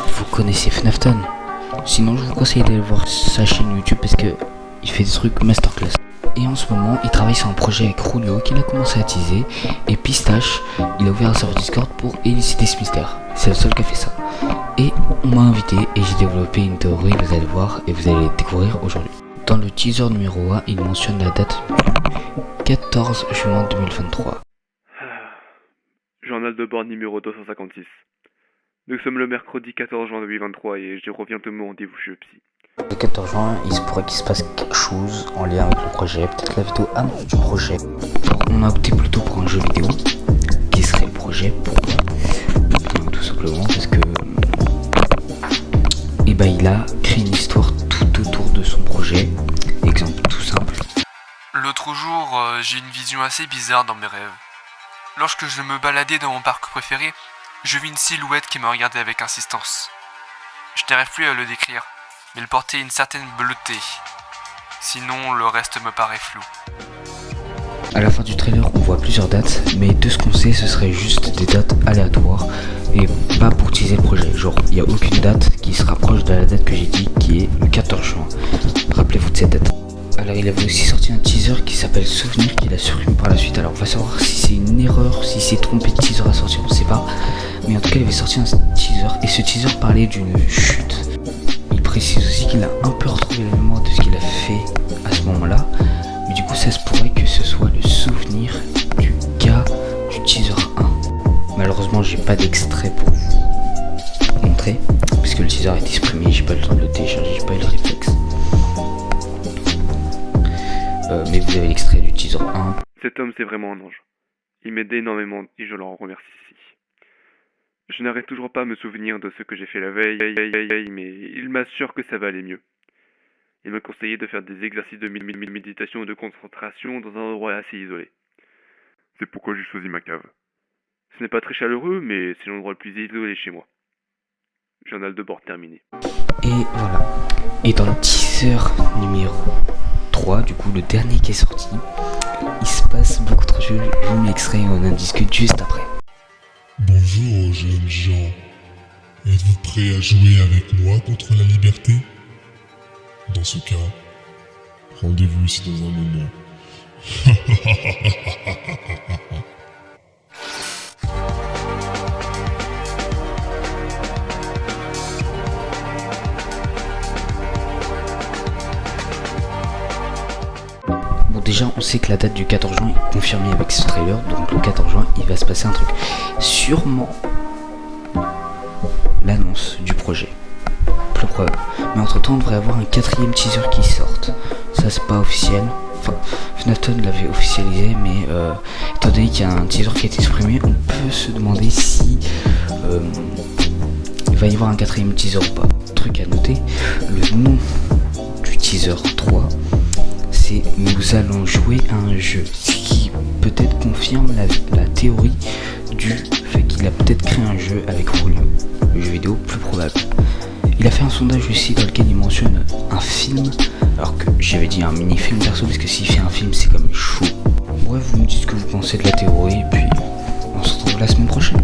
Vous connaissez Fnafton? Sinon je vous conseille d'aller voir sa chaîne YouTube parce que il fait des trucs masterclass. Et en ce moment il travaille sur un projet avec Rulio qu'il a commencé à teaser. Et Pistache, il a ouvert un serveur Discord pour élucider ce mystère. C'est le seul qui a fait ça. Et on m'a invité et j'ai développé une théorie, vous allez voir et vous allez la découvrir aujourd'hui. Dans le teaser numéro 1, il mentionne la date du 14 juin 2023. Journal de bord numéro 256. Nous sommes le mercredi 14 juin 2023 et je reviens de mon rendez-vous chez le psy. Le 14 juin, il se pourrait qu'il se passe quelque chose en lien avec le projet, peut-être la vidéo annonce du projet. Alors, on a opté plutôt pour un jeu vidéo. Qui serait le projet? Pourquoi? Tout simplement parce que il a créé une histoire tout autour de son projet. Exemple tout simple. L'autre jour, j'ai eu une vision assez bizarre dans mes rêves. Lorsque je me baladais dans mon parc préféré, je vis une silhouette qui me regardait avec insistance. Je n'arrive plus à le décrire, mais il portait une certaine bleuté. Sinon, le reste me paraît flou. À la fin du trailer, on voit plusieurs dates, mais de ce qu'on sait, ce serait juste des dates aléatoires et pas pour teaser le projet. Genre, il n'y a aucune date qui se rapproche de la date que j'ai dit, qui est le 14 juin. Rappelez-vous de cette date. Alors, il avait aussi sorti un teaser qui s'appelle Souvenir, qu'il a supprimé par la suite. Alors, on va savoir si c'est une erreur, si c'est trompé de teaser à sortir, on sait pas. Mais en tout cas, il avait sorti un teaser, et ce teaser parlait d'une chute. Il précise aussi qu'il a un peu retrouvé la mémoire de ce qu'il a fait à ce moment-là. Mais du coup, ça se pourrait que ce soit le souvenir du gars du teaser 1. Malheureusement, j'ai pas d'extrait pour vous montrer, puisque le teaser a été supprimé, j'ai pas eu le temps de le télécharger, j'ai pas eu le réflexe. Mais vous avez l'extrait du teaser 1. Cet homme, c'est vraiment un ange. Il m'aide énormément et je l'en remercie. Je n'arrête toujours pas à me souvenir de ce que j'ai fait la veille, mais il m'assure que ça va aller mieux. Il m'a conseillé de faire des exercices de méditation et de concentration dans un endroit assez isolé. C'est pourquoi j'ai choisi ma cave. Ce n'est pas très chaleureux, mais c'est l'endroit le plus isolé chez moi. Journal de bord terminé. Et voilà. Et dans le teaser numéro 3, du coup le dernier qui est sorti, il se passe beaucoup de choses. Je vous mets l'extrait et on en discute juste après. Bonjour jeunes gens. Êtes-vous prêts à jouer avec moi contre la liberté? Dans ce cas, rendez-vous ici dans un moment. Bon, déjà on sait que la date du 14 juin est confirmée avec ce trailer, donc le 14 juin il va se passer un truc. Sûrement l'annonce du projet. Plus probable. Mais entre temps on devrait avoir un 4ème teaser qui sorte. Ça c'est pas officiel. Enfin, Fnafton l'avait officialisé, mais étant donné qu'il y a un teaser qui a été supprimé, on peut se demander si il va y avoir un 4ème teaser ou pas. Truc à noter, le nom du teaser 3, c'est Nous allons jouer à un jeu. Ce qui peut-être confirme la théorie du fait qu'il a peut-être créé un jeu avec Rulio. Le jeu vidéo plus probable. Il a fait un sondage aussi dans lequel il mentionne un film, alors que j'avais dit un mini-film perso, parce que s'il fait un film c'est comme chaud. Bref, vous me dites ce que vous pensez de la théorie, et puis on se retrouve la semaine prochaine.